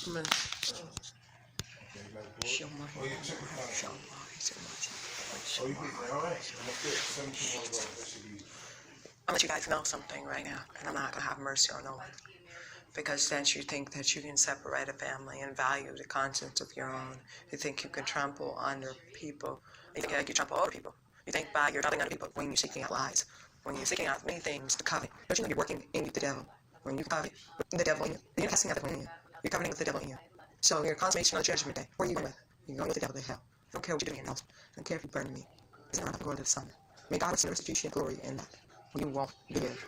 Amen. I'll let you guys know something right now, and I'm not going to have mercy on no one. Because since you think that you can separate a family and value the conscience of your own, you think you can trample under people, you think you can trample over people. You think by your trampling under people when you're seeking out lies, when you're seeking out many things to covet. Don't you know you're working in the devil? When you covet with the devil in you, you're casting out the devil in you. You're coveting with the devil in you. So your consummation on Judgment Day, where are you going with? You're going with the devil to hell. I don't care what you're doing in hell. I don't care if you burn me. It's not going to the sun. May God receive restitution and glory in that. You won't live.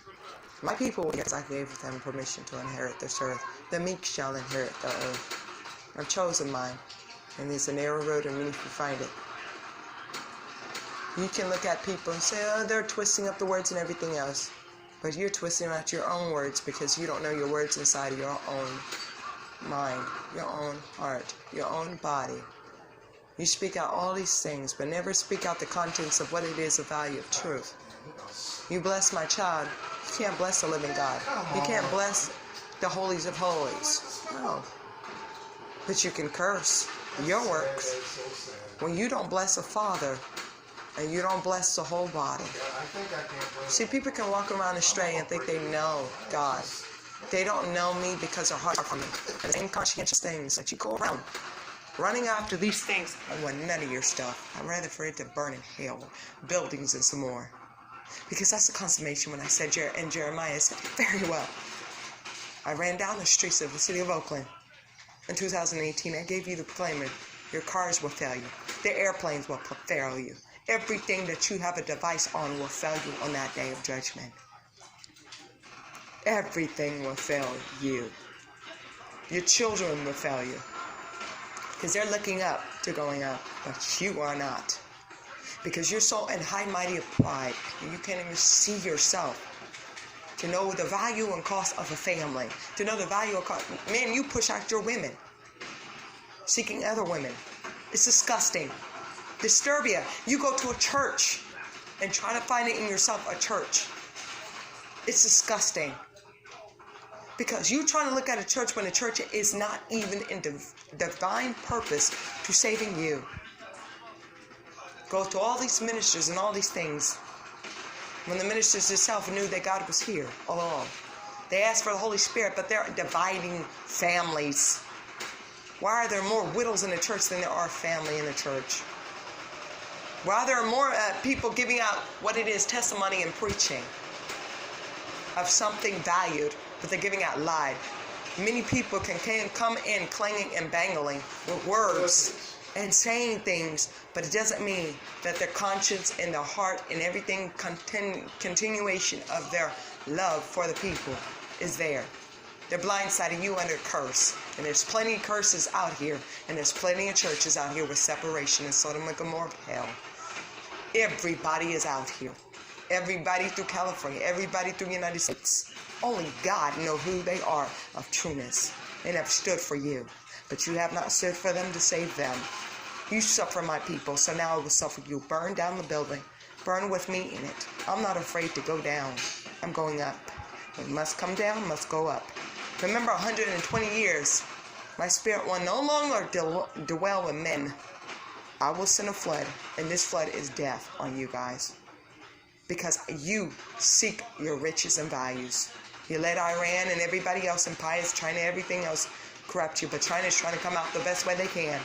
My people, because I gave them permission to inherit this earth. The meek shall inherit the earth. I've chosen mine, and there's a narrow road, and many can find it. You can look at people and say, oh, they're twisting up the words and everything else. But you're twisting out your own words because you don't know your words inside of your own mind, your own heart, your own body. You speak out all these things, but never speak out the contents of what it is, the value of truth. You bless my child. You can't bless the living God. You can't bless the holies of holies. No. But you can curse your works. When you don't bless a father, and you don't bless the whole body. See, people can walk around astray and think they know God. They don't know me because their hearts are from me. And the inconscientious things that you go around running after these things, I want none of your stuff. I'm rather for it to burn in hell, buildings and some more. Because that's the consummation when I said, and Jeremiah said very well. I ran down the streets of the city of Oakland in 2018. I gave you the proclaimer. Your cars will fail you. The airplanes will fail you. Everything that you have a device on will fail you on that day of judgment. Everything will fail you. Your children will fail you. Because they're looking up to going up, but you are not. Because you're so in high mighty of pride, and you can't even see yourself. To know the value and cost of a family. To know the value of cost. Man, you push out your women. Seeking other women. It's disgusting. Disturbia. You go to a church and try to find it in yourself a church. It's disgusting. Because you're trying to look at a church when the church is not even in divine purpose to saving you. Go to all these ministers and all these things. When the ministers themselves knew that God was here all along. They asked for the Holy Spirit, but they're dividing families. Why are there more widows in the church than there are family in the church? Why are there more people giving out what it is, testimony and preaching of something valued, but they're giving out lies. Many people can come in clanging and bangling with words and saying things, but it doesn't mean that their conscience and their heart and everything continuation of their love for the people is there. They're blindsiding you under curse. And there's plenty of curses out here. And there's plenty of churches out here with separation and Sodom and Gomorrah of hell. Everybody is out here. Everybody through California. Everybody through the United States. Only God knows who they are of trueness. They have stood for you. But you have not stood for them to save them. You suffer, my people, so now I will suffer you. Burn down the building. Burn with me in it. I'm not afraid to go down. I'm going up. What must come down must go up. Remember, 120 years, my spirit will no longer dwell with men. I will send a flood, and this flood is death on you guys. Because you seek your riches and values. You let Iran and everybody else, empires, China, everything else corrupt you, but China is trying to come out the best way they can.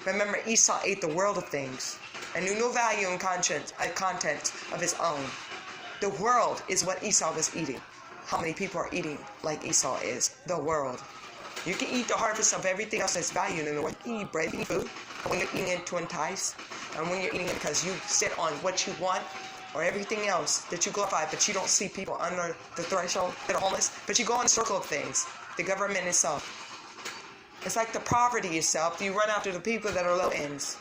Remember, Esau ate the world of things and knew no value and content of his own. The world is what Esau was eating. How many people are eating like Esau is? The world. You can eat the harvest of everything else that's valued in the world. You can eat bread, you can eat food. When you're eating it to entice, and when you're eating it because you sit on what you want, or everything else that you glorify, but you don't see people under the threshold that are homeless, but you go in a circle of things. The government itself. It's like the poverty itself. You run after the people that are low ends.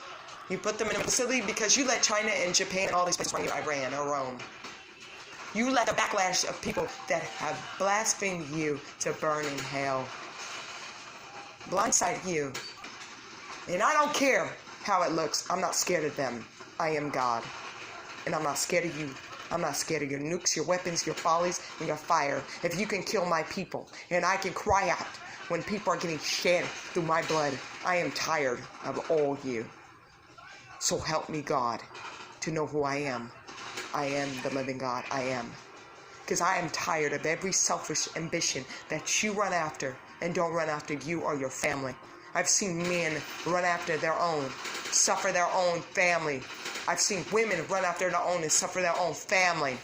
You put them in a facility because you let China and Japan and all these places run you, Iran or Rome. You let the backlash of people that have blasphemed you to burn in hell. Blindside you. And I don't care how it looks. I'm not scared of them. I am God. And I'm not scared of you. I'm not scared of your nukes, your weapons, your follies, and your fire. If you can kill my people, and I can cry out when people are getting shed through my blood. I am tired of all you. So help me, God, to know who I am. I am the living God. I am. Because I am tired of every selfish ambition that you run after and don't run after you or your family. I've seen men run after their own, suffer their own family. I've seen women run after their own and suffer their own family.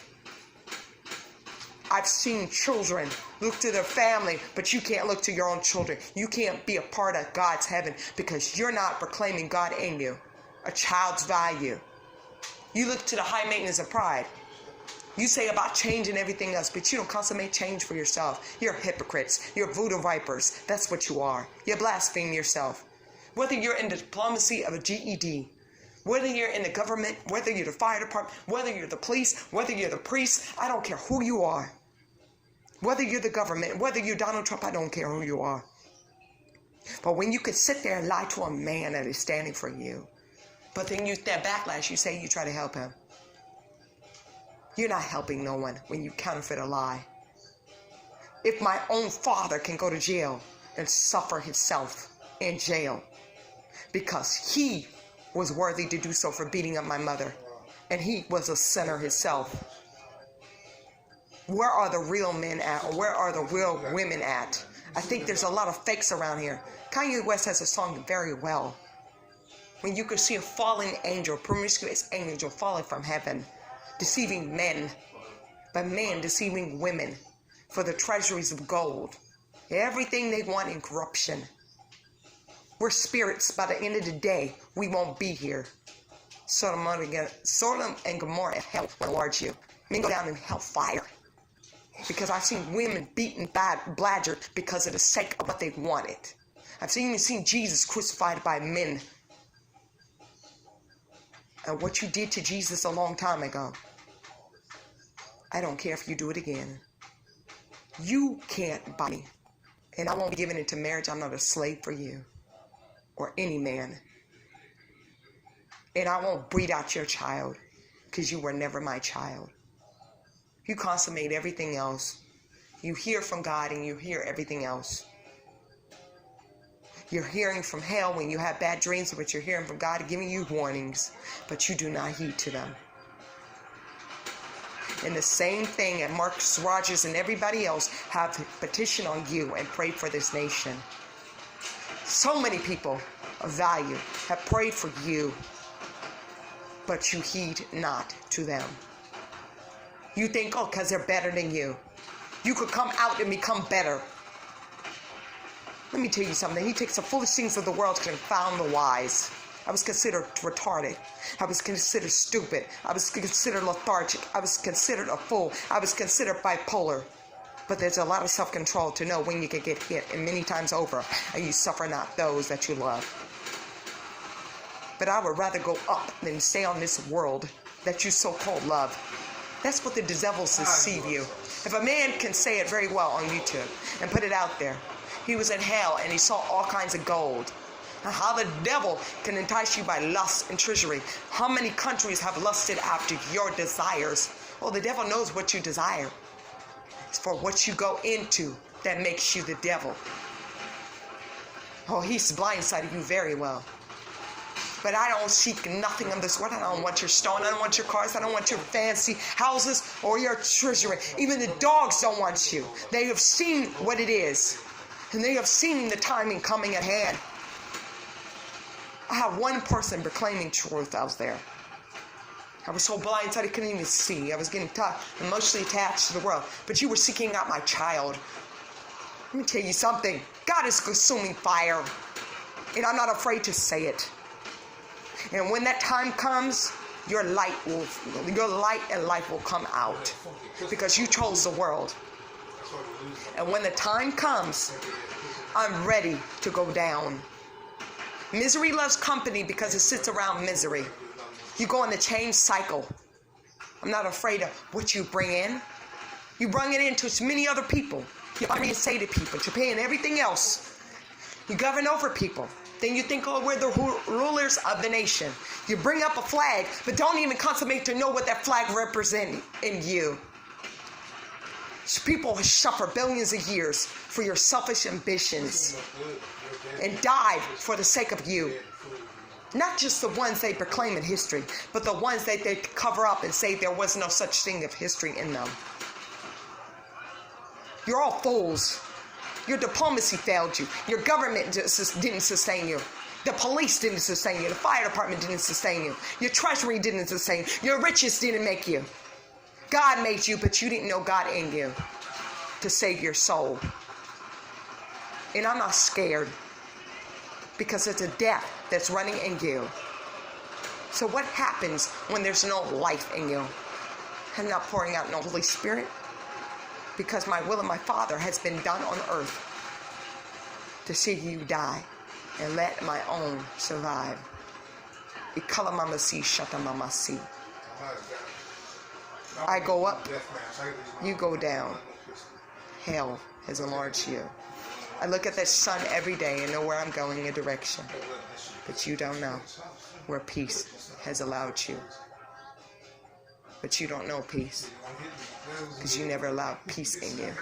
I've seen children look to their family, but you can't look to your own children. You can't be a part of God's heaven because you're not proclaiming God in you, a child's value. You look to the high maintenance of pride. You say about change and everything else, but you don't consummate change for yourself. You're hypocrites. You're voodoo vipers. That's what you are. You blaspheme yourself. Whether you're in the diplomacy of a GED, whether you're in the government, whether you're the fire department, whether you're the police, whether you're the priest, I don't care who you are. Whether you're the government, whether you're Donald Trump, I don't care who you are. But when you could sit there and lie to a man that is standing for you, but then that backlash, you say you try to help him. You're not helping no one when you counterfeit a lie. If my own father can go to jail and suffer himself in jail because he was worthy to do so for beating up my mother, and he was a sinner himself, where are the real men at? Or where are the real women at? I think there's a lot of fakes around here. Kanye West has a song very well. When you could see a fallen angel, promiscuous angel falling from heaven, deceiving men, but men deceiving women for the treasuries of gold. Everything they want in corruption. We're spirits. By the end of the day, we won't be here. Sodom and Gomorrah and hell will large you. Men go down in hellfire. Because I've seen women beaten, badgered because of the sake of what they wanted. I've even seen Jesus crucified by men. And what you did to Jesus a long time ago, I don't care if you do it again. You can't buy me. And I won't be given into marriage. I'm not a slave for you or any man. And I won't breed out your child because you were never my child. You consummate everything else. You hear from God and you hear everything else. You're hearing from hell when you have bad dreams, but you're hearing from God giving you warnings, but you do not heed to them. And the same thing, and Marcus Rogers and everybody else have petitioned on you and prayed for this nation. So many people of value have prayed for you, but you heed not to them. You think, oh, because they're better than you. You could come out and become better. Let me tell you something. He takes the foolish things of the world to confound the wise. I was considered retarded. I was considered stupid. I was considered lethargic. I was considered a fool. I was considered bipolar. But there's a lot of self-control to know when you can get hit, and many times over, and you suffer not those that you love. But I would rather go up than stay on this world that you so-called love. That's what the devils deceive you. If a man can say it very well on YouTube and put it out there, he was in hell and he saw all kinds of gold. And how the devil can entice you by lust and treachery. How many countries have lusted after your desires? Well, the devil knows what you desire. It's for what you go into that makes you the devil. Oh, he's blindsided you very well. But I don't seek nothing of this world. I don't want your stone. I don't want your cars. I don't want your fancy houses or your treasury. Even the dogs don't want you. They have seen what it is. And they have seen the timing coming at hand. I have one person proclaiming truth out there. I was so blindsided I couldn't even see. I was getting emotionally attached to the world. But you were seeking out my child. Let me tell you something. God is consuming fire. And I'm not afraid to say it. And when that time comes, your light and life will come out. Because you chose the world. And when the time comes, I'm ready to go down. Misery loves company because it sits around misery. You go in the change cycle. I'm not afraid of what you bring in. You bring it into many other people. You reinstated people. You're paying everything else. You govern over people. Then you think, oh, we're the rulers of the nation. You bring up a flag, but don't even consummate to know what that flag represents in you. People suffer billions of years for your selfish ambitions and died for the sake of you. Not just the ones they proclaim in history, but the ones that they cover up and say there was no such thing of history in them. You're all fools. Your diplomacy failed you. Your government didn't sustain you. The police didn't sustain you. The fire department didn't sustain you. Your treasury didn't sustain you. Your riches didn't make you. God made you, but you didn't know God in you to save your soul. And I'm not scared because it's a death that's running in you. So what happens when there's no life in you? I'm not pouring out no Holy Spirit because my will of my Father has been done on earth to see you die and let my own survive. I go up, you go down. Hell has enlarged you. I look at that sun every day and know where I'm going, a direction. But you don't know where peace has allowed you. But you don't know peace because you never allowed peace in you.